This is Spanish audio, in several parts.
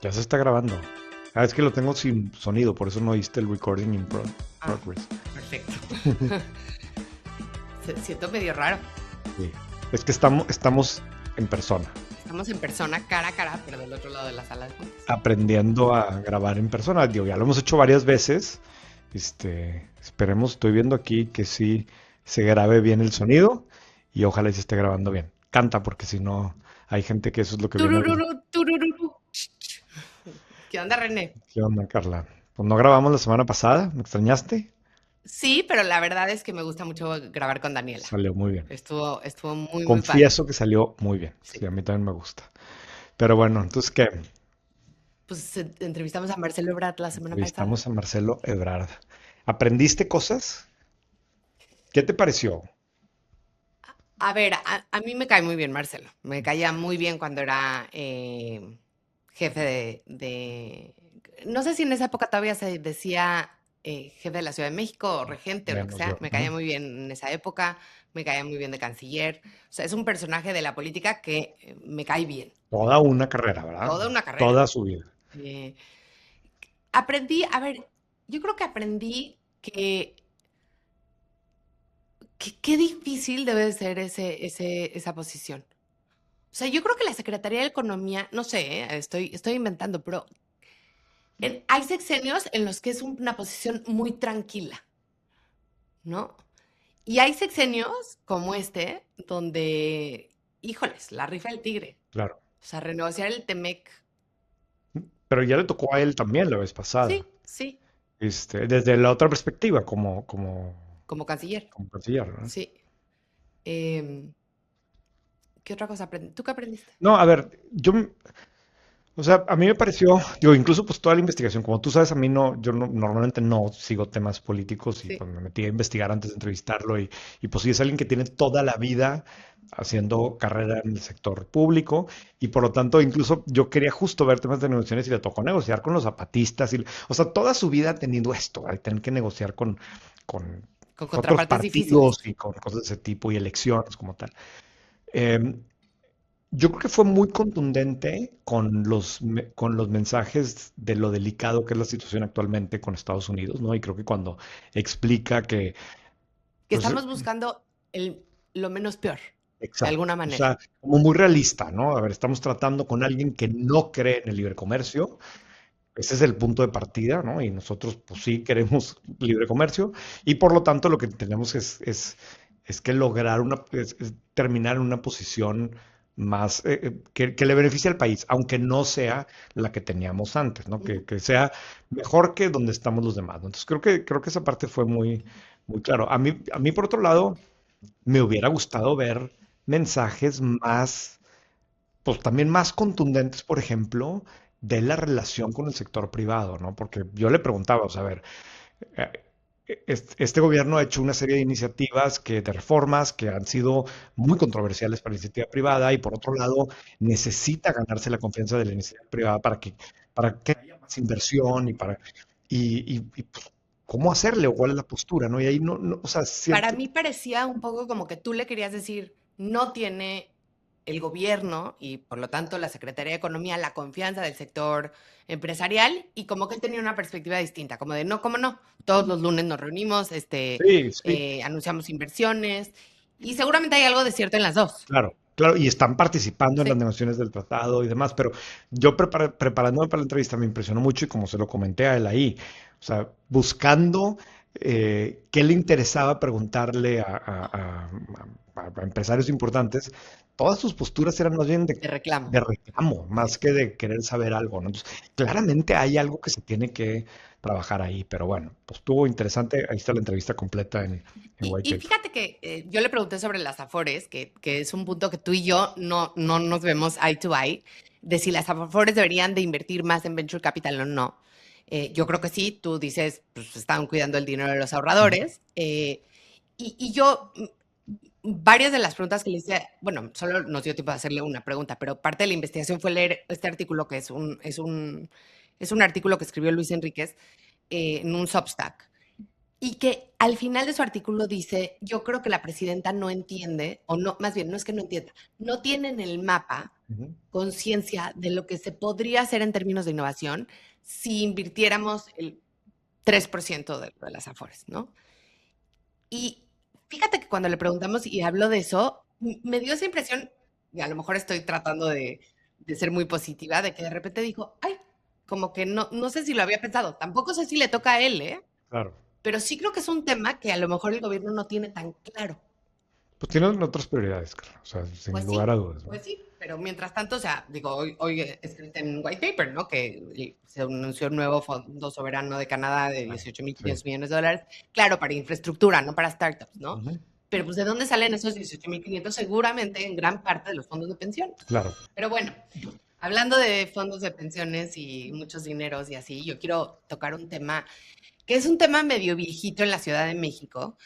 Ya se está grabando. Ah, es que lo tengo sin sonido, por eso no oíste el recording in Ah, progress. perfecto. Siento medio raro. Sí. Es que estamos en persona, Estamos en persona, cara a cara, pero del otro lado de la sala de juntas. aprendiendo a grabar en persona. Digo, ya lo hemos hecho varias veces. Esperemos, estoy viendo aquí que sí se grabe bien el sonido y ojalá y se esté grabando bien. Canta, porque si no, hay gente que eso es lo que viene a ver. Turururu, turururu. ¿Qué onda, René? ¿Qué onda, Carla? Pues no grabamos la semana pasada, ¿me extrañaste? Sí, pero la verdad es que me gusta mucho grabar con Daniela. Salió muy bien. Estuvo muy, muy padre. Confieso que salió muy bien. Sí, Sí. a mí también me gusta. Pero bueno, entonces, ¿qué? Pues entrevistamos a Marcelo Ebrard la semana pasada. Entrevistamos a Marcelo Ebrard. ¿Aprendiste cosas? ¿Qué te pareció? A ver, a mí me cae muy bien Marcelo. Me caía muy bien cuando era jefe no sé si en esa época todavía se decía jefe de la Ciudad de México o regente o lo que Menos yo. sea. Me caía Ujú. muy bien en esa época. Me caía muy bien de canciller. O sea, es un personaje de la política que me cae bien. Toda una carrera, ¿verdad? Toda una carrera. Toda su vida. Eh, aprendí, a ver, yo creo que aprendí que qué difícil debe de ser esa posición. O sea, yo creo que la Secretaría de Economía, no sé, estoy inventando, pero hay sexenios en los que es una posición muy tranquila, ¿no? Y hay sexenios como este, donde, híjoles, la rifa del tigre. Claro. O sea, renegociar el Temec. Pero ya le tocó a él también la vez pasada. Sí, sí, Desde la otra perspectiva, como canciller. como canciller, ¿no? Sí. Em, ¿Qué otra cosa aprendí? ¿Tú qué aprendiste? No, a ver, o sea, a mí me pareció, digo, incluso pues toda la investigación, como tú sabes, a mí no, normalmente no sigo temas políticos y Sí. pues me metí a investigar antes de entrevistarlo y pues sí es alguien que tiene toda la vida haciendo carrera en el sector público y por lo tanto incluso yo quería justo ver temas de negociaciones y le tocó negociar con los zapatistas o sea, toda su vida ha tenido esto, hay tener que negociar con Con otros contrapartes difíciles. partidos y con cosas de ese tipo y elecciones como tal. Em, yo creo que fue muy contundente con con los mensajes de lo delicado que es la situación actualmente con Estados Unidos, ¿no? Y creo que cuando explica que, Que pues, estamos buscando lo menos peor, de exacto, alguna o manera. sea, como muy realista, ¿no? A ver, estamos tratando con alguien que no cree en el libre comercio, ese es el punto de partida, ¿no? Y nosotros, pues sí, queremos libre comercio y por lo tanto lo que tenemos es que lograr es terminar en una posición más que le beneficie al país, aunque no sea la que teníamos antes, ¿no? Ujú. Que sea mejor que donde estamos los demás, ¿no? Entonces creo que esa parte fue muy claro. A mí, por otro lado, me hubiera gustado ver mensajes más pues también más contundentes, por ejemplo, de la relación con el sector privado, ¿no? Porque yo le preguntaba, o sea, a ver, eh, este gobierno ha hecho una serie de iniciativas de reformas que han sido muy controversiales para la iniciativa privada y por otro lado necesita ganarse la confianza de la iniciativa privada para que haya más inversión pues, cómo hacerle o cuál es la postura, ¿no? Y ahí o sea, Para siento, mí parecía un poco como que tú le querías decir, no tiene el gobierno y por lo tanto la Secretaría de Economía la confianza del sector empresarial y como que él tenía una perspectiva distinta, como de no, cómo no, todos los lunes nos reunimos, sí, sí. anunciamos inversiones y seguramente hay algo de cierto en las dos. Claro, claro, y están participando en las Sí. negociaciones del tratado y demás, pero preparándome para la entrevista me impresionó mucho y como se lo comenté a él ahí, o sea, buscando qué le interesaba preguntarle a empresarios importantes, todas sus posturas eran más bien De reclamo. de reclamo, más Sí. que de querer saber algo, ¿no? Entonces, claramente hay algo que se tiene que trabajar ahí, pero bueno, pues estuvo interesante, ahí está la entrevista completa en Y White Paper. fíjate que yo le pregunté sobre las Afores, que es un punto que tú y yo no nos vemos eye to eye, de si las Afores deberían de invertir más en venture capital o no. Yo creo que sí, tú dices, pues están cuidando el dinero de los ahorradores. Y yo, varias de las preguntas que le hice, bueno, solo nos dio tiempo de hacerle una pregunta, pero parte de la investigación fue leer este artículo que es un artículo que escribió Luis Enríquez en un Substack Y que al final de su artículo dice, yo creo que la presidenta no entiende, o no, más bien, no es que no entienda, no tiene en el mapa Ujú, conciencia de lo que se podría hacer en términos de innovación si invirtiéramos el 3% de las Afores, ¿no? Y fíjate que cuando le preguntamos y habló de eso, me dio esa impresión, y a lo mejor estoy tratando de ser muy positiva, de que de repente dijo, ay, como que no, no sé si lo había pensado, tampoco sé si le toca a él, ¿eh? claro. Pero sí creo que es un tema que a lo mejor el gobierno no tiene tan claro. Pues tienen otras prioridades, Carla, o sea, sin Pues lugar a sí, dudas, ¿no? pues sí, pero mientras tanto, o sea, digo, hoy escrito en un white paper, ¿no? Que se anunció un nuevo fondo soberano de Canadá de Ah, 18.500 sí. millones de dólares, claro, para infraestructura, no para startups, ¿no? Ujú, Pero pues ¿de dónde salen esos 18.500? Seguramente en gran parte de los fondos de pensión. claro. Pero bueno, hablando de fondos de pensiones y muchos dineros y así, yo quiero tocar un tema que es un tema medio viejito en la Ciudad de México,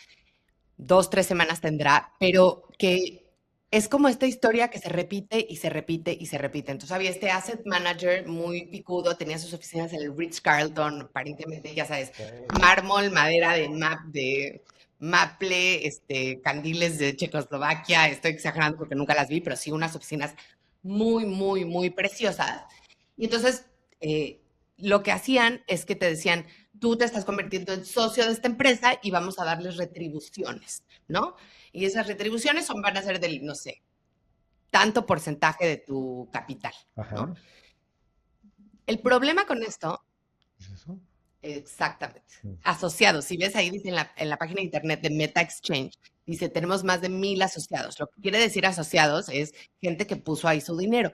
2, 3 semanas tendrá, pero que es como esta historia que se repite y se repite y se repite. Entonces había este asset manager muy picudo, tenía sus oficinas en el Ritz-Carlton, aparentemente, ya sabes, Ok. mármol, madera de maple, candiles de Checoslovaquia, estoy exagerando porque nunca las vi, pero sí unas oficinas muy, muy, muy preciosas. Y entonces lo que hacían es que te decían, tú te estás convirtiendo en socio de esta empresa y vamos a darles retribuciones, ¿no? Y esas retribuciones van a ser del, no sé, tanto porcentaje de tu capital, ¿no? Ajá. El problema con esto, ¿Es eso? exactamente, Mm. asociados, si ves ahí, dice en la página de internet de Meta Exchange, dice, tenemos más de 1,000 asociados. Lo que quiere decir asociados es gente que puso ahí su dinero.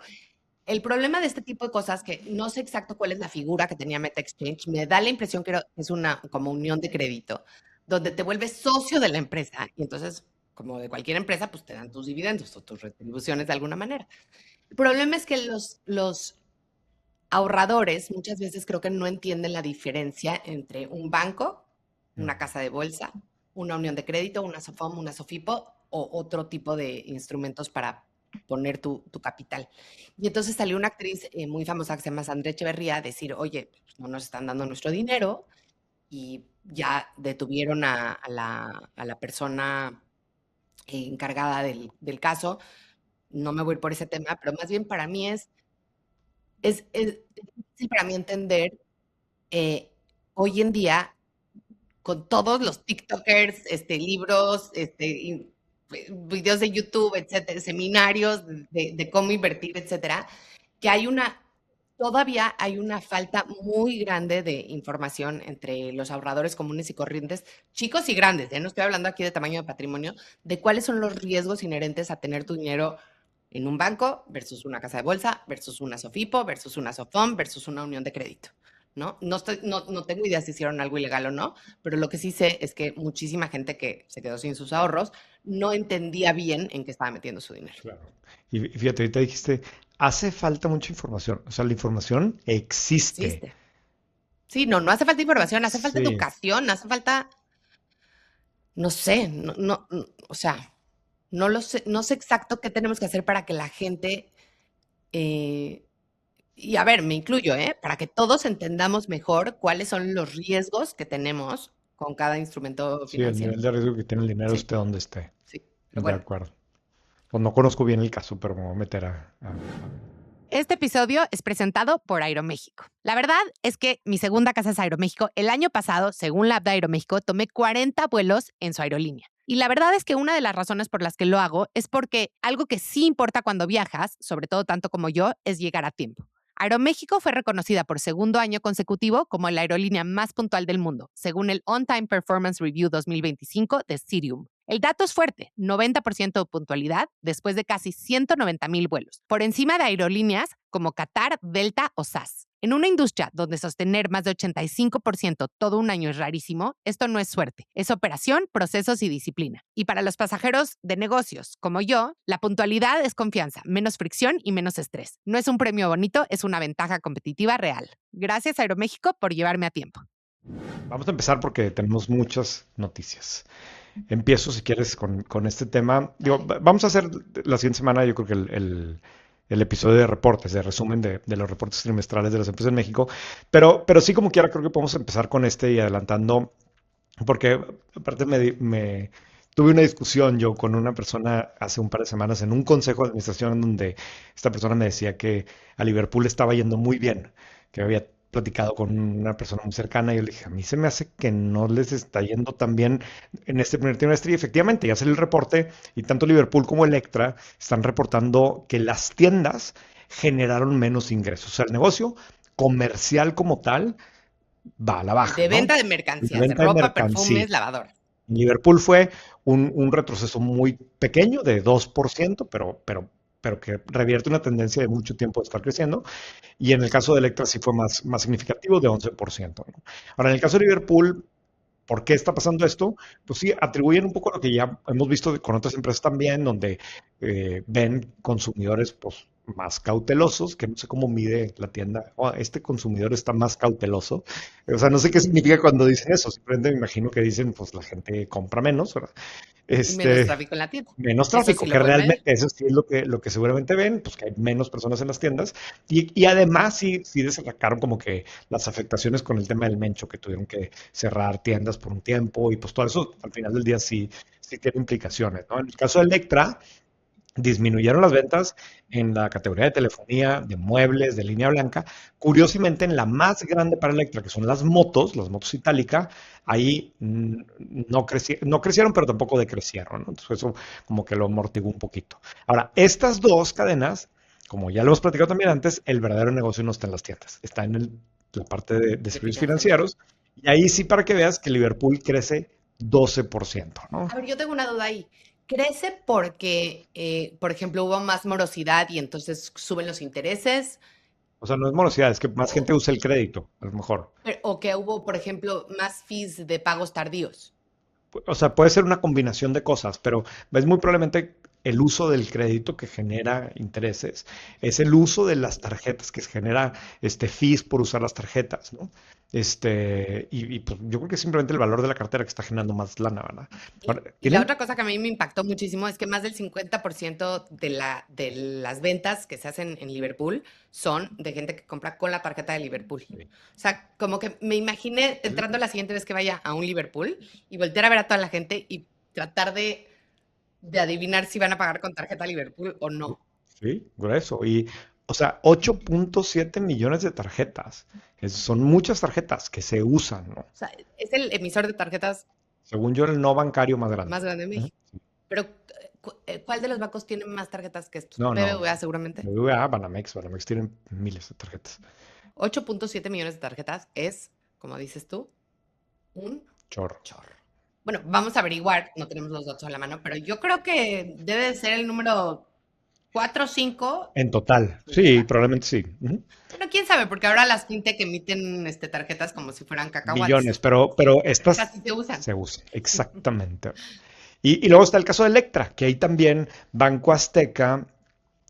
El problema de este tipo de cosas, que no sé exacto cuál es la figura que tenía Meta Exchange, me da la impresión que es una como unión de crédito, donde te vuelves socio de la empresa y entonces, como de cualquier empresa, pues te dan tus dividendos o tus retribuciones de alguna manera. El problema es que los ahorradores muchas veces creo que no entienden la diferencia entre un banco, una Mm. casa de bolsa, una unión de crédito, una SOFOM, una SOFIPO o otro tipo de instrumentos para poner tu capital. Y entonces salió una actriz muy famosa que se llama Sandra Echeverría a decir, oye, pues no nos están dando nuestro dinero y ya detuvieron a la persona encargada del caso. No me voy a ir por ese tema, pero más bien para mí es difícil para mí entender eh, hoy en día con todos los TikTokers, libros, videos de YouTube, etcétera, seminarios de cómo invertir, etcétera, que todavía hay una falta muy grande de información entre los ahorradores comunes y corrientes, chicos y grandes, no estoy hablando aquí de tamaño de patrimonio, de cuáles son los riesgos inherentes a tener tu dinero en un banco versus una casa de bolsa, versus una SOFIPO, versus una SOFOM, versus una unión de crédito. ¿No? No tengo idea si hicieron algo ilegal o no, pero lo que sí sé es que muchísima gente que se quedó sin sus ahorros no entendía bien en qué estaba metiendo su dinero. Claro. Y fíjate, ahorita dijiste, hace falta mucha información. O sea, la información existe. Existe. Sí, no hace falta información, hace falta Sí, educación, hace falta, no sé, o sea, no lo sé, no sé exacto qué tenemos que hacer para que la gente, eh, y a ver, me incluyo, para que todos entendamos mejor cuáles son los riesgos que tenemos con cada instrumento sí, el financiero. nivel de riesgo que tiene el dinero Sí, esté donde esté. sí, pero De bueno. acuerdo. Pues no conozco bien el caso, pero me voy a meter a ver. Este episodio es presentado por Aeroméxico. La verdad es que mi segunda casa es Aeroméxico. El año pasado, según la app de Aeroméxico, tomé 40 vuelos en su aerolínea. Y la verdad es que una de las razones por las que lo hago es porque algo que sí importa cuando viajas, sobre todo tanto como yo, es llegar a tiempo. Aeroméxico fue reconocida por segundo año consecutivo como la aerolínea más puntual del mundo, según el On Time Performance Review 2025 de Cirium. El dato es fuerte, 90% de puntualidad después de casi 190,000 vuelos, por encima de aerolíneas como Qatar, Delta o SAS. En una industria donde sostener más de 85% todo un año es rarísimo, esto no es suerte, es operación, procesos y disciplina. Y para los pasajeros de negocios como yo, la puntualidad es confianza, menos fricción y menos estrés. No es un premio bonito, es una ventaja competitiva real. Gracias Aeroméxico por llevarme a tiempo. Vamos a empezar porque tenemos muchas noticias. Empiezo, si quieres, con este tema. Digo, Dale. vamos a hacer la siguiente semana, yo creo que el episodio de reportes, de resumen de los reportes trimestrales de las empresas en México. Pero sí, como quiera, creo que podemos empezar con este y adelantando. Porque aparte tuve una discusión yo con una persona hace un par de semanas en un consejo de administración donde esta persona me decía que a Liverpool estaba yendo muy bien, que había platicado con una persona muy cercana y yo le dije, a mí se me hace que no les está yendo tan bien en este primer trimestre y efectivamente ya salió el reporte y tanto Liverpool como Electra están reportando que las tiendas generaron menos ingresos. O sea, el negocio comercial como tal va a la baja, De ¿no? venta de La mercancías, de venta de ropa, mercancías. perfumes, lavadoras. En Liverpool fue un retroceso muy pequeño de 2%, pero que revierte una tendencia de mucho tiempo de estar creciendo. Y en el caso de Electra sí fue más significativo, de 11%, ¿no? Ahora, en el caso de Liverpool, ¿por qué está pasando esto? Pues sí, atribuyen un poco a lo que ya hemos visto con otras empresas también, donde ven consumidores pues, más cautelosos, que no sé cómo mide la tienda. "Oh, este consumidor está más cauteloso". O sea, no sé qué significa cuando dicen eso. Simplemente me imagino que dicen, pues la gente compra menos, ¿verdad? Y menos Este, tráfico en la tienda. menos Eso sí tráfico, lo que pueden medir. realmente eso sí es lo que seguramente ven, pues que hay menos personas en las tiendas. Y además sí destacaron como que las afectaciones con el tema del mencho, que tuvieron que cerrar tiendas por un tiempo y pues todo eso al final del día sí tiene implicaciones, ¿no? En el caso de Electra, disminuyeron las ventas en la categoría de telefonía, de muebles, de línea blanca. Curiosamente, en la más grande para Electra, que son las motos Itálica, ahí no crecieron, pero tampoco decrecieron, ¿no? Entonces eso como que lo amortiguó un poquito. Ahora, estas dos cadenas, como ya lo hemos platicado también antes, el verdadero negocio no está en las tiendas, está en la parte de De servicios financiamiento. financieros. Y ahí sí para que veas que Liverpool crece 12%, ¿no? A ver, yo tengo una duda ahí. ¿Crece porque, por ejemplo, hubo más morosidad y entonces suben los intereses? O sea, no es morosidad, es que más gente ¿O, usa el crédito, a lo mejor. o que hubo, por ejemplo, más fees de pagos tardíos? O sea, puede ser una combinación de cosas, pero es muy probablemente el uso del crédito que genera intereses, es el uso de las tarjetas que genera fees por usar las tarjetas, ¿no? Pues yo creo que es simplemente el valor de la cartera que está generando más lana, ¿verdad? Ahora, Y la ¿tienen? otra cosa que a mí me impactó muchísimo es que más del 50% de las ventas que se hacen en Liverpool son de gente que compra con la tarjeta de Liverpool. O sea, como que me imaginé entrando la siguiente vez que vaya a un Liverpool y voltear a ver a toda la gente y tratar de adivinar si van a pagar con tarjeta Liverpool o no. Sí, grueso. Y, o sea, 8.7 millones de tarjetas. Son muchas tarjetas que se usan, ¿no? O sea, es el emisor de tarjetas Según yo, era el no bancario más grande. más grande de Ujú. México. Pero, ¿cuál de los bancos tiene más tarjetas que estos? No, no. BBVA seguramente. BBVA, Banamex tienen miles de tarjetas. 8.7 millones de tarjetas es, como dices tú, un Chorro. chorro. Bueno, vamos a averiguar, no tenemos los datos a la mano, pero yo creo que debe de ser el número 4 o 5 En total. en Sí, total. probablemente sí. Ujú. Bueno, quién sabe, porque ahora las fintech emiten tarjetas como si fueran Millones, cacahuates. pero Estas estas sí se usan. se usan. Exactamente. Y luego está el caso de Electra, que ahí también Banco Azteca,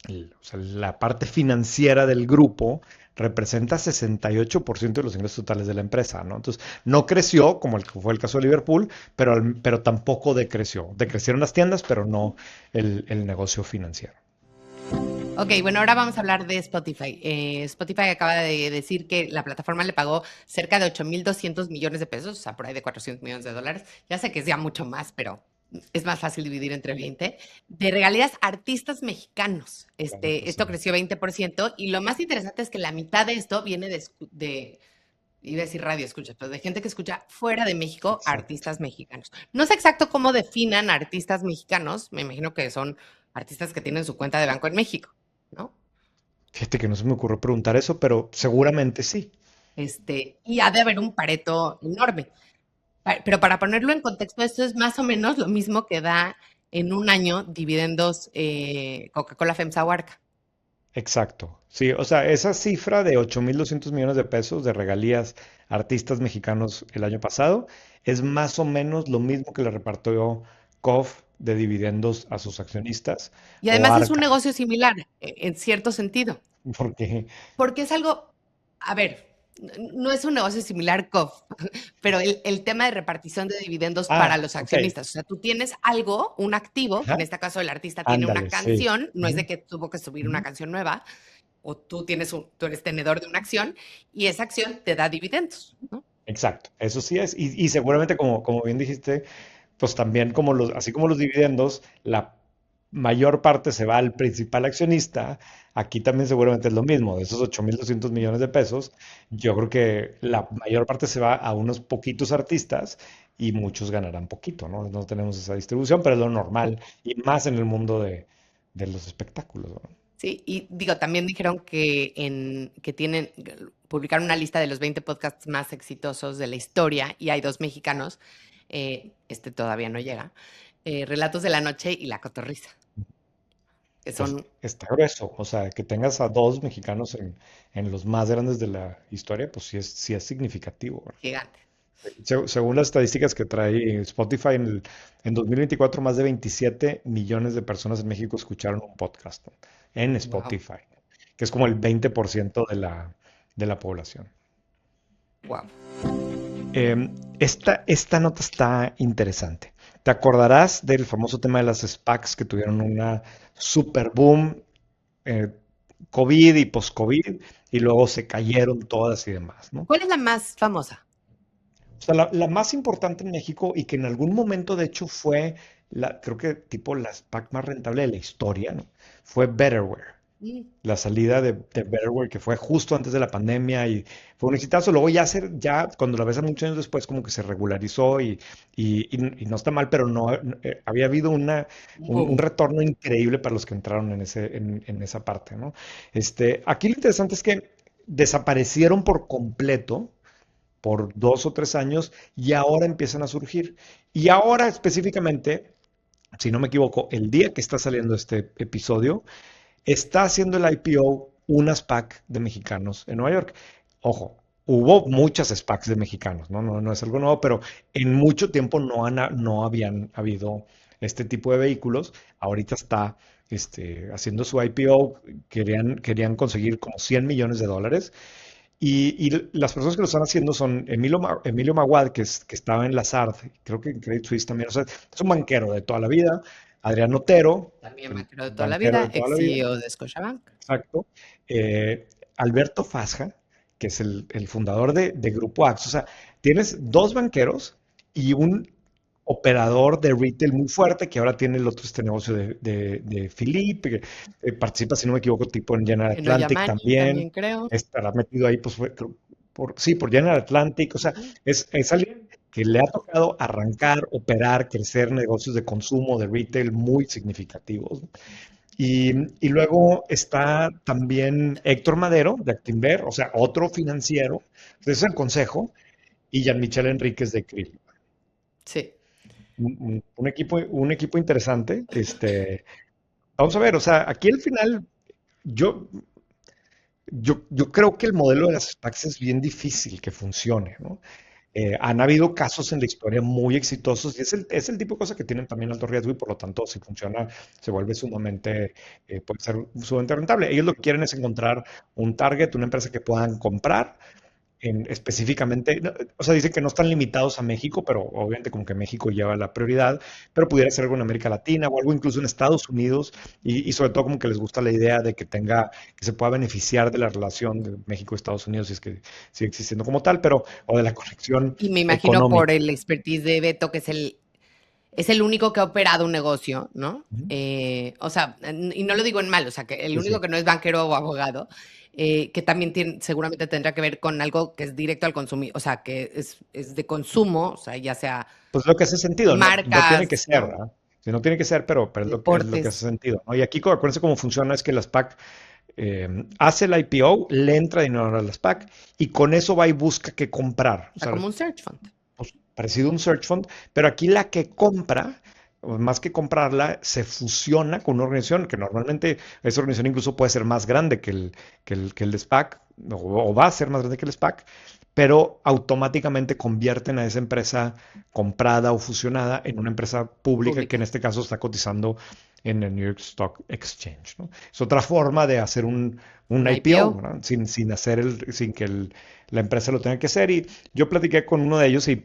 o sea, la parte financiera del grupo, representa 68% de los ingresos totales de la empresa, ¿no? Entonces, no creció, como fue el caso de Liverpool, pero tampoco decreció. Decrecieron las tiendas, pero no el negocio financiero. Ok, bueno, ahora vamos a hablar de Spotify. Spotify acaba de decir que la plataforma le pagó cerca de 8.200 millones de pesos, o sea, por ahí de 400 millones de dólares. Ya sé que es ya mucho más, pero es más fácil dividir entre 20, de regalías a artistas mexicanos. Claro, pues Esto sí. creció 20% y lo más interesante es que la mitad de esto viene iba a decir radio escucha, pero de gente que escucha fuera de México a Exacto. artistas mexicanos. No sé exacto cómo definan a artistas mexicanos, me imagino que son artistas que tienen su cuenta de banco en México, ¿no? Fíjate que no se me ocurrió preguntar eso, pero seguramente sí. Y ha de haber un pareto enorme. Pero para ponerlo en contexto, esto es más o menos lo mismo que da en un año dividendos Coca-Cola FEMSA Huarca. Exacto. Sí, o sea, esa cifra de 8.200 millones de pesos de regalías a artistas mexicanos el año pasado es más o menos lo mismo que le repartió COF de dividendos a sus accionistas Y o además es un Arca, negocio similar, en cierto sentido. porque Porque es algo, a ver, no es un negocio similar, COF, pero el tema de repartición de dividendos para los ok, accionistas. O sea, tú tienes algo, un activo, en ajá, este caso el artista tiene una ándale, sí. canción, no es Ujú, de que tuvo que subir una ujú. canción nueva, o tú eres tenedor de una acción y esa acción te da dividendos, ¿no? exacto, eso sí es. Y seguramente, como bien dijiste, pues también como así como los dividendos, la mayor parte se va al principal accionista, aquí también seguramente es lo mismo, de esos 8.200 millones de pesos, yo creo que la mayor parte se va a unos poquitos artistas y muchos ganarán poquito, ¿no? No tenemos esa distribución, pero es lo normal, y más en el mundo de los espectáculos, ¿no? Sí, y digo, también dijeron que publicaron una lista de los 20 podcasts más exitosos de la historia y hay dos mexicanos, este todavía no llega, Relatos de la Noche y La Cotorrisa, que Pues son está grueso, o sea, que tengas a dos mexicanos en los más grandes de la historia, pues sí es significativo, ¿no? gigantes. Según las estadísticas que trae Spotify, en 2024 más de 27 millones de personas en México escucharon un podcast, ¿no? En Wow, Spotify, que es como el 20% de la población. wow. Esta nota está interesante. ¿Te acordarás del famoso tema de las SPACs que tuvieron una super boom, eh, COVID y post-COVID, y luego se cayeron todas y demás, ¿no? ¿Cuál es la más famosa? O sea, la más importante en México y que en algún momento de hecho fue, creo que tipo la SPAC más rentable de la historia, ¿no? Fue Betterware. Mm, La salida de Betterware, que fue justo antes de la pandemia y fue un exitazo. Luego ya cuando la ves a muchos años después, como que se regularizó y no está mal, pero había habido un boom. retorno increíble para los que entraron en esa parte, ¿no? Aquí lo interesante es que desaparecieron por completo por 2 o 3 años y ahora empiezan a surgir. Y ahora específicamente, si no me equivoco, el día que está saliendo este episodio, está haciendo el IPO una SPAC de mexicanos en Nueva York. Ojo, hubo muchas SPACs de mexicanos, ¿no? No es algo nuevo, pero en mucho tiempo no habían habido este tipo de vehículos. Ahorita está haciendo su IPO, querían conseguir como $100 millones. Y las personas que lo están haciendo son Emilio Maguad, que estaba en Lazard, creo que en Credit Suisse también, o sea, es un banquero de toda la vida. Adrián Otero, También el banquero de toda la banquero vida, de toda ex la vida, CEO de Scotiabank. exacto. Alberto Fasja, que es el fundador de Grupo Axo. O sea, tienes dos banqueros y un operador de retail muy fuerte que ahora tiene el otro negocio de Philippe, que participa, si no me equivoco, tipo en General En Atlantic Oyamani también. también creo. Estará metido ahí, pues, sí, por General Atlantic. O sea, Ujú. es alguien que le ha tocado arrancar, operar, crecer negocios de consumo, de retail muy significativos. Y luego está también Héctor Madero, de Actinver, o sea, otro financiero, ese es el consejo, y Jean-Michel Enríquez de CRIL. Sí. Un equipo interesante. Vamos a ver, o sea, aquí al final, yo, yo creo que el modelo de las SPACs es bien difícil que funcione, ¿no? Han habido casos en la historia muy exitosos y es el tipo de cosa que tienen también alto riesgo y por lo tanto si funciona se vuelve puede ser sumamente rentable. Ellos lo que quieren es encontrar un target, una empresa que puedan comprar específicamente, o sea, dicen que no están limitados a México, pero obviamente como que México lleva la prioridad, pero pudiera ser algo en América Latina o algo incluso en Estados Unidos y sobre todo como que les gusta la idea de que se pueda beneficiar de la relación de México y Estados Unidos si es que sigue existiendo como tal, pero o de la conexión Y me imagino por económica. el expertise de Beto, que es el único que ha operado un negocio, ¿no? Ujú. O sea, y no lo digo en mal, o sea, que el Sí, único sí. que no es banquero o abogado, que también seguramente tendrá que ver con algo que es directo al consumidor, o sea, que es de consumo, o sea, ya sea Pues lo que hace sentido, no tiene que marcas, ser, ¿no? ¿verdad? Sí, no tiene que ser, pero es lo que hace Deportes, sentido, ¿no? Y aquí acuérdense cómo funciona, es que la SPAC hace el IPO, le entra dinero a la SPAC y con eso va y busca qué comprar. o O sea, sea, como un search fund. pues, parecido a un search fund, pero aquí la que compra, o más que comprarla, se fusiona con una organización que normalmente esa organización incluso puede ser más grande que el SPAC, o va a ser más grande que el SPAC, pero automáticamente convierten a esa empresa comprada o fusionada en una empresa pública que en Pública. este caso está cotizando en el New York Stock Exchange, ¿no? Es otra forma de hacer un Un IPO, IPO. ¿verdad? Sin que la empresa lo tenga que hacer. Y yo platiqué con uno de ellos y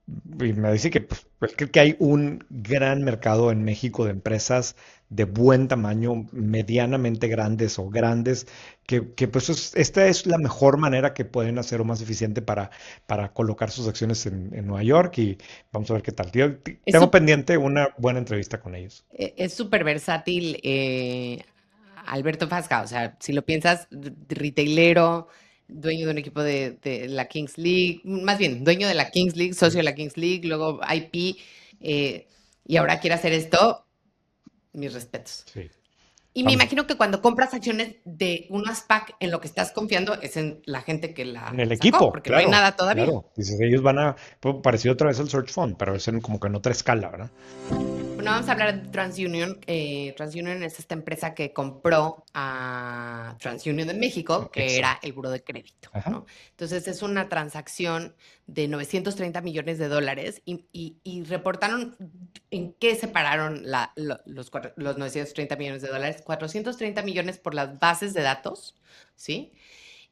me dice que, pues, él cree que hay un gran mercado en México de empresas de buen tamaño, medianamente grandes o grandes, que pues esta es la mejor manera que pueden hacer o más eficiente para colocar sus acciones en Nueva York y vamos a ver qué tal. Es Tengo súper pendiente una buena entrevista con ellos. es súper versátil, Alberto Fasca. O sea, si lo piensas, retailero, dueño de un equipo de la Kings League, más bien, dueño de la Kings League, socio de la Kings League, luego IP, eh, y ahora quiere hacer esto, mis respetos. Sí. Y me Vamos, imagino que cuando compras acciones de una SPAC, en lo que estás confiando es en la gente que en la el sacó, equipo, porque no hay claro, nada todavía. claro. Dices, ellos van a, pues, parecido otra vez al Search Fund, pero es como que en otra escala, ¿verdad? Bueno, vamos a hablar de TransUnion. TransUnion es esta empresa que compró a TransUnion de México, que era Exacto. el buró de crédito, Ajá. ¿no? Entonces es una transacción de 930 millones de dólares y reportaron en qué separaron los 930 millones de dólares. 430 millones por las bases de datos, ¿sí?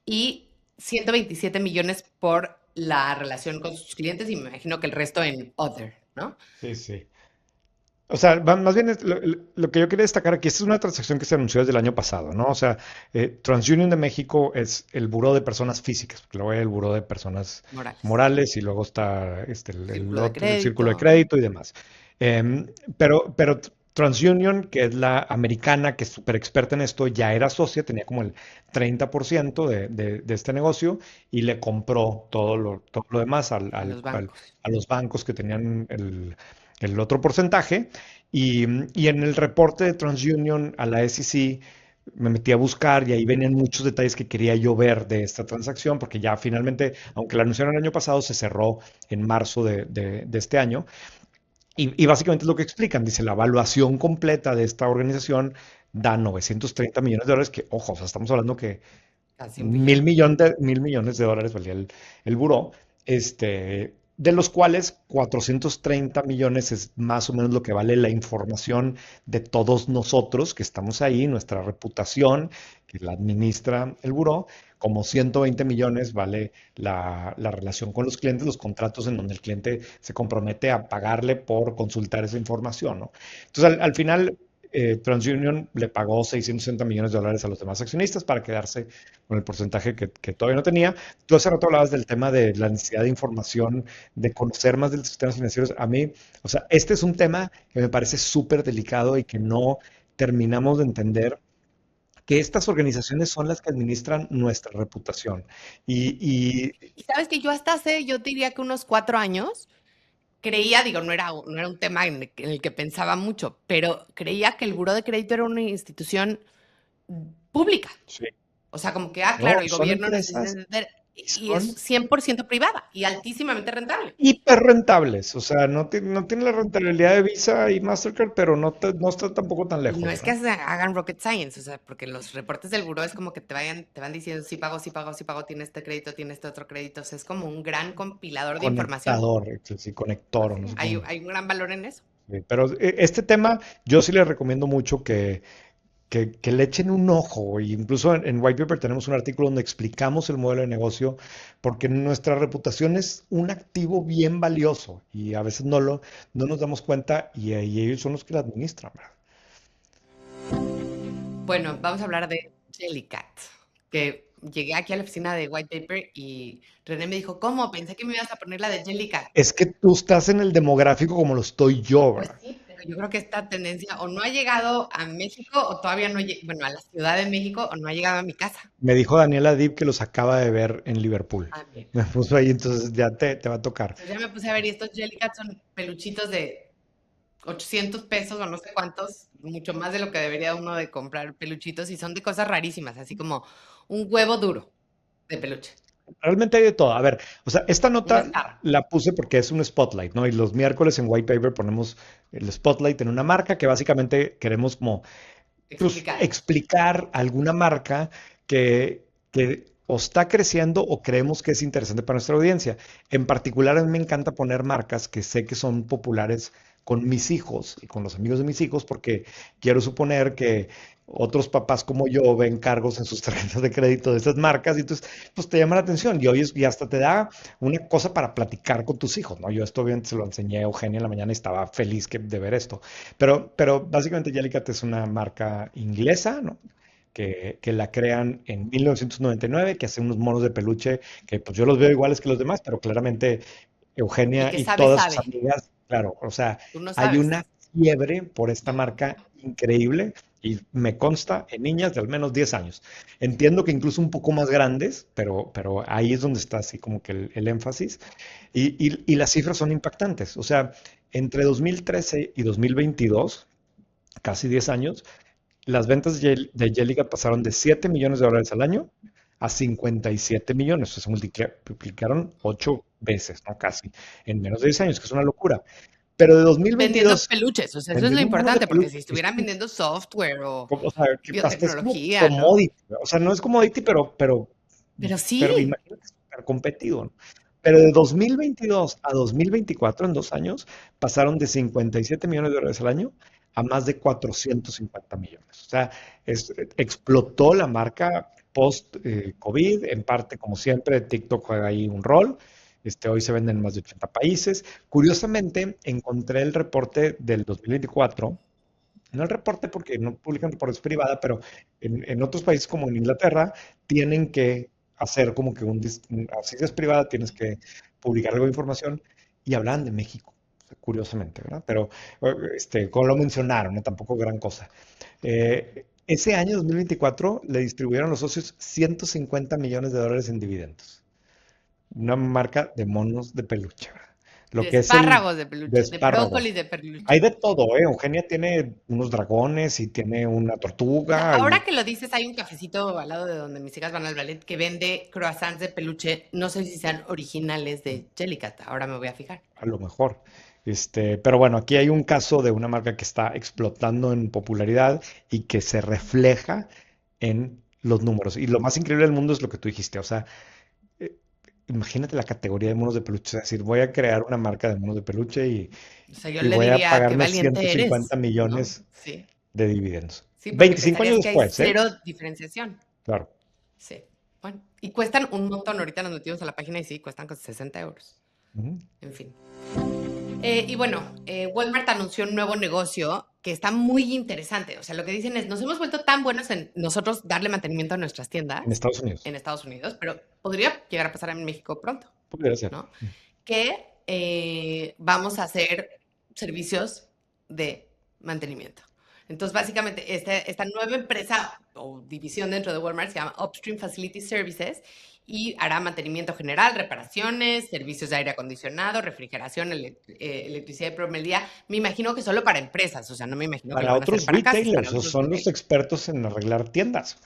Y 127 millones por la relación con sus clientes y me imagino que el resto en other, ¿no? Sí, sí. O sea, más bien lo que yo quería destacar aquí, esta es una transacción que se anunció desde el año pasado, ¿no? O sea, TransUnion de México es el buró de personas físicas, porque luego hay el buró de personas Morales. morales y luego está el Círculo de otro, el círculo de crédito. crédito y demás. Pero TransUnion, que es la americana, que es súper experta en esto, ya era socia, tenía como el 30% de este negocio y le compró todo lo demás A los bancos. a los bancos que tenían el otro porcentaje. Y en el reporte de TransUnion a la SEC me metí a buscar y ahí venían muchos detalles que quería yo ver de esta transacción, porque ya finalmente, aunque la anunciaron el año pasado, se cerró en marzo de este año. Y básicamente es lo que explican. Dice, la evaluación completa de esta organización da 930 millones de dólares, que, ojo, o sea, estamos hablando que Casi un billón. mil millones de dólares valía el buró, de los cuales 430 millones es más o menos lo que vale la información de todos nosotros que estamos ahí, nuestra reputación, que la administra el buró, como 120 millones vale la relación con los clientes, los contratos en donde el cliente se compromete a pagarle por consultar esa información, ¿no? Entonces, al final, TransUnion le pagó 660 millones de dólares a los demás accionistas para quedarse con el porcentaje que todavía no tenía. Tú hace rato hablabas del tema de la necesidad de información, de conocer más de los sistemas financieros. A mí, o sea, este es un tema que me parece súper delicado y que no terminamos de entender que estas organizaciones son las que administran nuestra reputación. Y Y sabes que yo hasta hace, yo diría que unos 4 años, creía, digo, no era un tema en el que pensaba mucho, pero creía que el buró de crédito era una institución pública. sí, O sea, como que, claro, no, el son gobierno necesita empresas entender, y y es son 100% privada y altísimamente rentable. hiper rentables. O sea, no tiene la rentabilidad de Visa y Mastercard, pero no está tampoco tan Y no lejos, es que ¿verdad? hagan rocket science, o sea, porque los reportes del buró es como que te van diciendo, sí pago, sí pago, sí pago, tiene este crédito, tiene este otro crédito. O sea, es como un gran compilador de información. Conectador, sí, conector, o no Sí, sé hay, cómo. hay un gran valor en eso. Sí, pero este tema yo sí les recomiendo mucho que le echen un ojo. Y incluso en White Paper tenemos un artículo donde explicamos el modelo de negocio, porque nuestra reputación es un activo bien valioso y a veces no nos damos cuenta y ellos son los que la administran, ¿verdad? Bueno, vamos a hablar de Jellycat, que llegué aquí a la oficina de White Paper y René me dijo, ¿cómo? Pensé que me ibas a poner la de Jellycat. Es que tú estás en el demográfico como lo estoy yo, Pues ¿verdad? sí, pero yo creo que esta tendencia o no ha llegado a México o todavía no, bueno, a la Ciudad de México o no ha llegado a mi casa. Me dijo Daniela Dib que los acaba de ver en Liverpool. Ah, bien. Me puso ahí, entonces ya te va a tocar. Entonces ya me puse a ver y estos Jellycat son peluchitos de 800 pesos o no sé cuántos, mucho más de lo que debería uno de comprar peluchitos y son de cosas rarísimas, así como un huevo duro de peluche, Realmente hay de todo. A ver, o sea, esta una nota estarra, la puse porque es un spotlight, ¿no? Y los miércoles en White Paper ponemos el spotlight en una marca que básicamente queremos como pues, explicar. explicar alguna marca que o está creciendo o creemos que es interesante para nuestra audiencia. En particular, a mí me encanta poner marcas que sé que son populares con mis hijos y con los amigos de mis hijos, porque quiero suponer que otros papás como yo ven cargos en sus tarjetas de crédito de esas marcas y entonces pues te llama la atención y hoy y hasta te da una cosa para platicar con tus hijos, ¿no? Yo esto obviamente se lo enseñé a Eugenia en la mañana y estaba feliz de ver esto. Pero básicamente Jellicat es una marca inglesa, ¿no? Que la crean en 1999, que hace unos monos de peluche que pues yo los veo iguales que los demás, pero claramente El Eugenia que y sabe, todas sus sabe. amigas, claro, o sea, Tú no hay sabes. una fiebre por esta marca increíble y me consta en niñas de al menos 10 años. Entiendo que incluso un poco más grandes, pero ahí es donde está así como que el énfasis. Y las cifras son impactantes. O sea, entre 2013 y 2022, casi 10 años, las ventas de Jellica pasaron de $7 millones al año a 57 millones. O sea, se multiplicaron 8 veces, ¿no? Casi, en menos de 10 años, que es una locura. Pero de Vendiendo 2022, peluches, o sea, eso es lo vendiendo monos de importante, porque si peluche, estuvieran vendiendo software o o sea, que hasta es como biotecnología, ¿no? commodity. O sea, no es commodity, Pero pero sí, imagínate, súper competido, ¿no? Pero de 2022 a 2024, en 2 años, pasaron de $57 millones al año a más de 450 millones. O sea, explotó la marca post-COVID, en parte, como siempre, TikTok juega ahí un rol. Hoy se venden en más de 80 países. Curiosamente, encontré el reporte del 2024, no el reporte porque no publican reportes privada, pero en otros países como en Inglaterra tienen que hacer como que así es privada, tienes que publicar algo de información y hablan de México, curiosamente, ¿verdad? Pero como lo mencionaron, ¿no? Tampoco gran cosa. Ese año 2024 le distribuyeron a los socios $150 millones en dividendos. Una marca de monos de peluche, ¿verdad? Lo de que es el espárragos de de peluche, de espárragos. brócolis de Hay peluche. de todo, ¿eh? Eugenia tiene unos dragones y tiene una O sea, tortuga ahora y que lo dices, hay un cafecito al lado de donde mis hijas van al ballet que vende croissants de peluche. No sé si sean originales de Jellicat. Ahora me voy a fijar. a lo mejor. Pero bueno, aquí hay un caso de una marca que está explotando en popularidad y que se refleja en los números. Y lo más increíble del mundo es lo que tú dijiste. O sea, eh, imagínate la categoría de monos de peluche. Es decir, voy a crear una marca de monos de peluche O sea, yo y le voy a diría, qué pagarme valiente 150 eres, ¿no? millones Sí. de dividendos. Sí, porque 25 años pensarías que hay después, ¿eh? cero diferenciación. Claro. Sí. Bueno, y cuestan un montón. Ahorita nos metimos a la página y sí, cuestan con 60 euros. Ujú. En fin. Y bueno, Walmart anunció un nuevo negocio que está muy interesante. O sea, lo que dicen es, nos hemos vuelto tan buenos en nosotros darle mantenimiento a nuestras En tiendas Estados Unidos. en Estados Unidos, pero podría llegar a pasar en México pronto, Pudiera ser. ¿no? Que vamos a hacer servicios de mantenimiento. Entonces, básicamente, esta nueva empresa o división dentro de Walmart se llama Upstream Facility Services y hará mantenimiento general, reparaciones, servicios de aire acondicionado, refrigeración, electricidad y plomería. Me imagino que solo para empresas, o sea, no me imagino que lo Para van a hacer otros para casas, para retailers, o otros son los retailers. expertos en arreglar tiendas.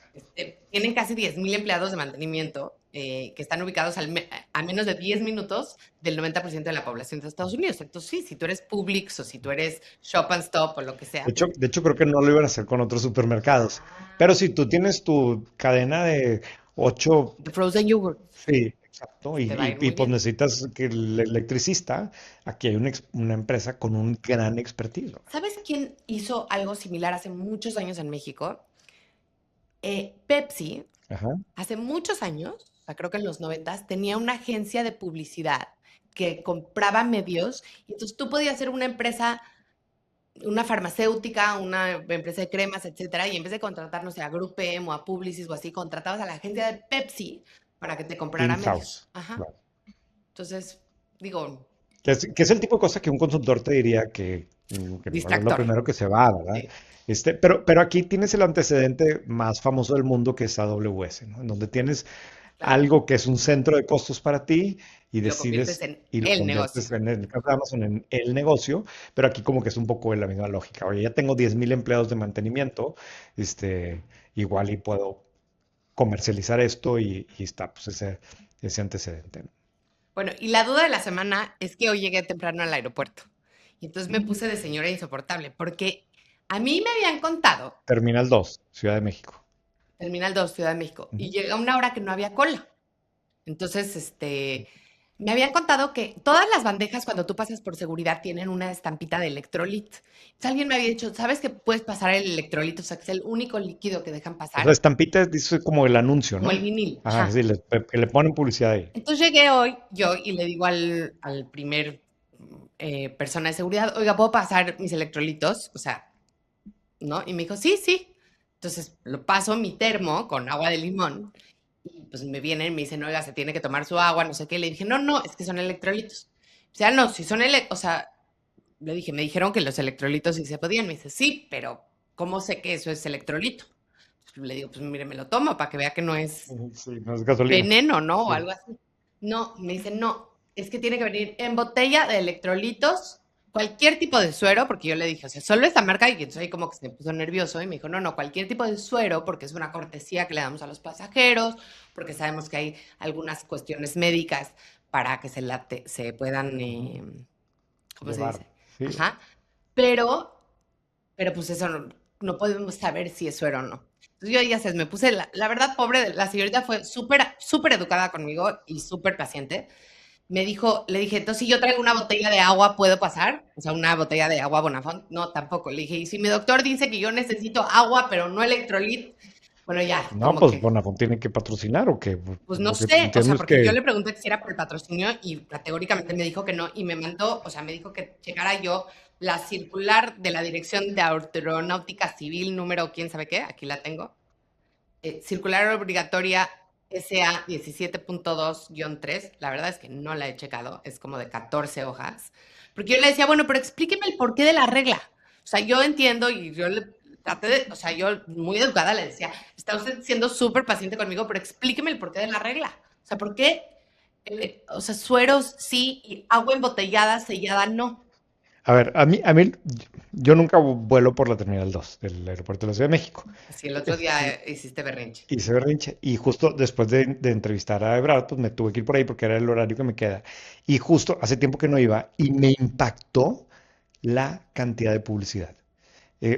Tienen casi 10,000 empleados de mantenimiento que están ubicados a menos de 10 minutos del 90% de la población de Estados Unidos. Entonces, sí, si tú eres Publix o si tú eres Shop and Stop o lo que sea, pues. De hecho, creo que no lo iban a hacer con otros supermercados. Pero si tú tienes tu cadena de 8, The frozen yogurt sí, exacto, te va a ir y muy pues bien. necesitas que el electricista, aquí hay una empresa con un gran expertise, ¿no? ¿Sabes quién hizo algo similar hace muchos años en México? Pepsi, Ajá. hace muchos años, o sea, creo que en los 90, tenía una agencia de publicidad que compraba medios y entonces tú podías ser una empresa, una farmacéutica, una empresa de cremas, etcétera, y en vez de contratar, no sé, a GroupM o a Publicis o así, contratabas a la agencia de Pepsi para que te comprara medios. In-house. Ajá. Claro. Entonces, digo, Que es el tipo de cosa que un consultor te diría que pues, es lo distractor. primero que se va, ¿verdad? Sí, Pero aquí tienes el antecedente más famoso del mundo que es AWS, ¿no? En donde tienes claro. algo que es un centro de costos para ti y Y lo conviertes decides en y lo el negocio. conviertes en el caso de Amazon en el negocio, pero aquí como que es un poco la misma lógica. Oye, ya tengo 10,000 empleados de mantenimiento, igual y puedo comercializar esto y está pues ese antecedente, ¿no? Bueno, y la duda de la semana es que hoy llegué temprano al aeropuerto. Y entonces me Mm. puse de señora insoportable, porque a mí me habían contado, Terminal 2, Ciudad de México. Terminal 2, Ciudad de México, y Ujú. llega una hora que no había cola. Entonces, Me habían contado que todas las bandejas cuando tú pasas por seguridad tienen una estampita de electrolit. Entonces, alguien me había dicho, ¿sabes que puedes pasar el electrolito? O sea, que es el único líquido que dejan O sea, pasar, estampita dice como el anuncio, como el ¿no? vinil. Ajá, Ajá. sí, que le ponen publicidad ahí. Entonces llegué hoy yo y le digo al primer persona de seguridad, oiga, ¿puedo pasar mis electrolitos? O sea, ¿no? Y me dijo, sí, sí. Entonces lo paso mi termo con agua de limón y pues me vienen y me dicen, oiga, se tiene que tomar su agua, no sé qué. Le dije, no, no, es que son electrolitos. O sea, no, si son, o sea, le dije, me dijeron que los electrolitos sí se podían. Me dice, sí, pero ¿cómo sé que eso es electrolito? Le digo, pues mire, me lo tomo para que vea que no es Ujú, sí, no es gasolina. veneno, ¿no? O Sí. algo así. No, me dice, no, es que tiene que venir en botella de electrolitos, cualquier tipo de suero, porque yo le dije, o sea, solo esta marca, y entonces ahí como que se puso nervioso y me dijo, no, no, cualquier tipo de suero, porque es una cortesía que le damos a los pasajeros, porque sabemos que hay algunas cuestiones médicas para que se puedan, Ujú. ¿cómo se Llevar. dice? Sí. Ajá. Pero pero pues eso no podemos saber si es suero o no. Entonces yo ya sabes, me puse, la verdad, pobre, la señorita fue súper, súper educada conmigo y súper paciente. Me dijo, le dije, entonces si yo traigo una botella de agua, ¿puedo pasar? O sea, una botella de agua Bonafont. No, tampoco. Le dije, y si mi doctor dice que yo necesito agua, pero no electrolit, bueno, ya, No, como pues que Bonafont tiene que patrocinar o qué. pues no Lo que sé, o entiendo sea, es porque yo que. le pregunté si era por el patrocinio y categóricamente me dijo que no y me mandó, o sea, me dijo que checara yo la circular de la Dirección de Aeronáutica Civil número quién sabe qué, aquí la tengo, circular obligatoria SA 17.2-3, la verdad es que no la he checado, es como de 14 hojas, porque yo le decía, bueno, pero explíqueme el porqué de la regla. O sea, yo entiendo y yo le traté de, o sea, yo muy educada le decía, está usted siendo súper paciente conmigo, pero explíqueme el porqué de la regla. O sea, ¿por qué? O sea, sueros sí y agua embotellada, sellada no. A ver, yo nunca vuelo por la Terminal 2 del aeropuerto de la Ciudad de México. Así el otro día Este, hiciste berrinche. hice berrinche. Y justo después de entrevistar a Ebrard, pues me tuve que ir por ahí porque era el horario que me queda. Y justo hace tiempo que no iba y me impactó la cantidad de publicidad.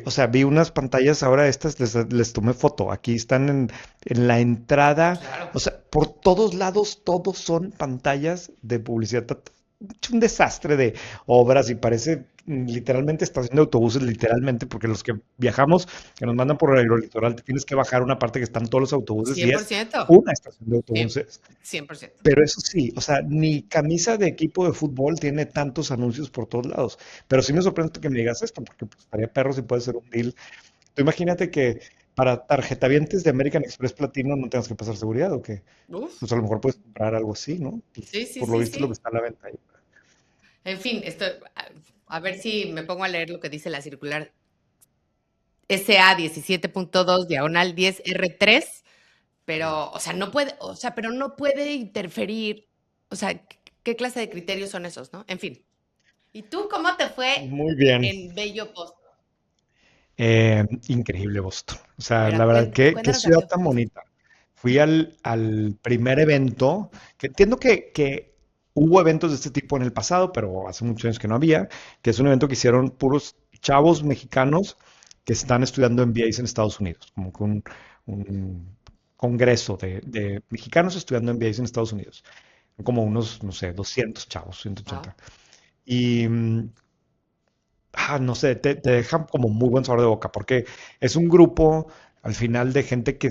O sea, vi unas pantallas ahora estas, les tomé foto. Aquí están en la entrada. Claro. O sea, por todos lados, todos son pantallas de publicidad. Es un desastre de obras y parece literalmente estación de autobuses, literalmente, porque los que viajamos, que nos mandan por el aerolitoral, te tienes que bajar una parte que están todos los autobuses y cien por es ciento una estación de Sí, autobuses. 100%. Pero eso sí, o sea, ni camisa de equipo de fútbol tiene tantos anuncios por todos lados. Pero sí me sorprende que me digas esto, porque pues, estaría perro si puede ser un deal. Tú imagínate que para tarjetavientes de American Express Platino no tengas que pasar seguridad o que, Uf. pues a lo mejor puedes comprar algo así, ¿no? Pues, Sí, sí, por lo sí, visto es lo que sí. está a la venta ahí. En fin, esto, a ver si me pongo a leer lo que dice la circular SA 17.2-10R3, pero, o sea, no puede, o sea, pero no puede interferir. O sea, ¿qué clase de criterios son esos, no? En fin. ¿Y tú cómo te fue Muy bien. en Bello Post? Increíble Boston. O A sea, ver, la verdad, qué cuéntanos ciudad rápido. tan bonita. Fui al primer evento, que entiendo que hubo eventos de este tipo en el pasado, pero hace muchos años que no había, que es un evento que hicieron puros chavos mexicanos que están estudiando MBAs en Estados Unidos, como que un congreso de mexicanos estudiando MBAs en Estados Unidos. Como unos, no sé, 200 chavos, Wow. 180. Y no sé, te dejan como muy buen sabor de boca, porque es un grupo al final de gente que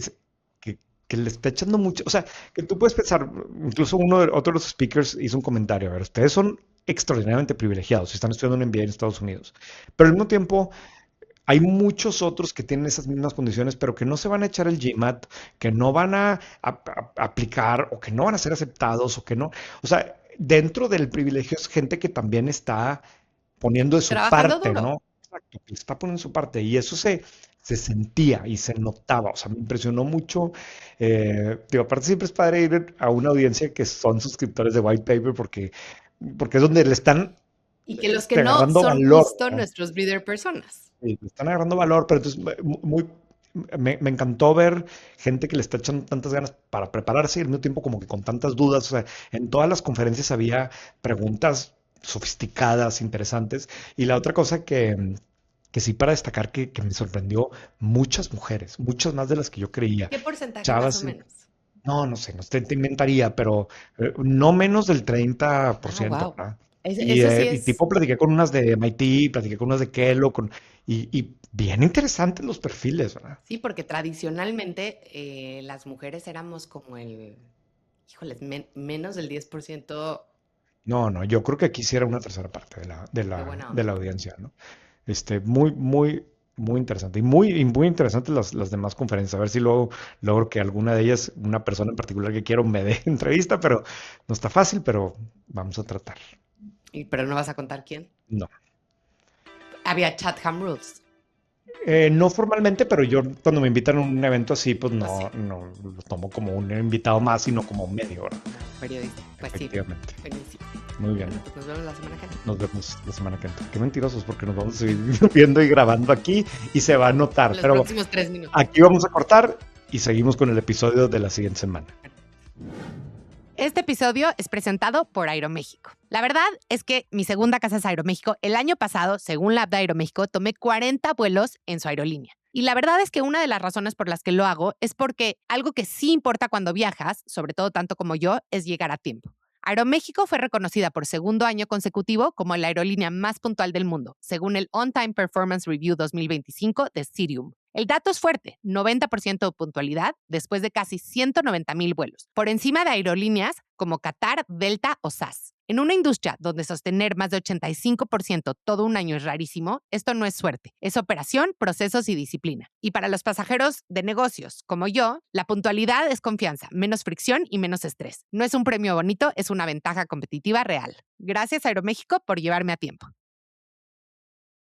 le está echando mucho, o sea, que tú puedes pensar, incluso otro de los speakers hizo un comentario, a ver, ustedes son extraordinariamente privilegiados, están estudiando un MBA en Estados Unidos, pero al mismo tiempo hay muchos otros que tienen esas mismas condiciones, pero que no se van a echar el GMAT, que no van a aplicar o que no van a ser aceptados o que no, o sea, dentro del privilegio es gente que también está poniendo de su Trabajando parte, duro. ¿no? Exacto, que está poniendo de su parte. Y eso se sentía y se notaba. O sea, me impresionó mucho. Digo, aparte siempre es padre ir a una audiencia que son suscriptores de White Paper porque es donde le están Y que los que no agarrando son valor, justo ¿no? nuestros breeder personas. Sí, le están agarrando valor, pero entonces me encantó ver gente que le está echando tantas ganas para prepararse y al mismo tiempo como que con tantas dudas. O sea, en todas las conferencias había preguntas sofisticadas, interesantes. Y la otra cosa que sí para destacar que me sorprendió, muchas mujeres, muchas más de las que yo creía. ¿Qué porcentaje más o Chavas, menos? No, no sé, no te inventaría, pero no menos del 30%, Wow. ¿verdad? Eso sí Y es. tipo platiqué con unas de MIT, platiqué con unas de Kellogg, y bien interesantes los perfiles, ¿verdad? Sí, porque tradicionalmente las mujeres éramos como híjoles, menos del 10% No, no, yo creo que aquí sí era una tercera parte de la, de de la, buena de la onda. audiencia, ¿no? Muy, muy, muy interesante. Y muy interesantes las demás conferencias. A ver si luego logro que alguna de ellas, una persona en particular que quiero, me dé entrevista, pero no está fácil, pero vamos a tratar. Pero no vas a contar quién. No. Había Chatham Rules. No formalmente, pero yo cuando me invitan a un evento así, pues Pues sí, no lo tomo como un invitado más, sino como un medio, ¿verdad? periodista. Pues sí, Efectivamente. buenísimo. Muy bien. Bueno, pues nos vemos la semana que entra. Nos vemos la semana que entra. Qué mentirosos, porque nos vamos a seguir viendo y grabando aquí y se va a notar. Los Pero próximos 3 minutos. aquí vamos a cortar y seguimos con el episodio de la siguiente semana. Este episodio es presentado por Aeroméxico. La verdad es que mi segunda casa es Aeroméxico. El año pasado, según la app de Aeroméxico, tomé 40 vuelos en su aerolínea. Y la verdad es que una de las razones por las que lo hago es porque algo que sí importa cuando viajas, sobre todo tanto como yo, es llegar a tiempo. Aeroméxico fue reconocida por segundo año consecutivo como la aerolínea más puntual del mundo, según el On-Time Performance Review 2025 de Cirium. El dato es fuerte, 90% de puntualidad después de casi 190,000 vuelos, por encima de aerolíneas como Qatar, Delta o SAS. En una industria donde sostener más de 85% todo un año es rarísimo, esto no es suerte, es operación, procesos y disciplina. Y para los pasajeros de negocios como yo, la puntualidad es confianza, menos fricción y menos estrés. No es un premio bonito, es una ventaja competitiva real. Gracias Aeroméxico por llevarme a tiempo.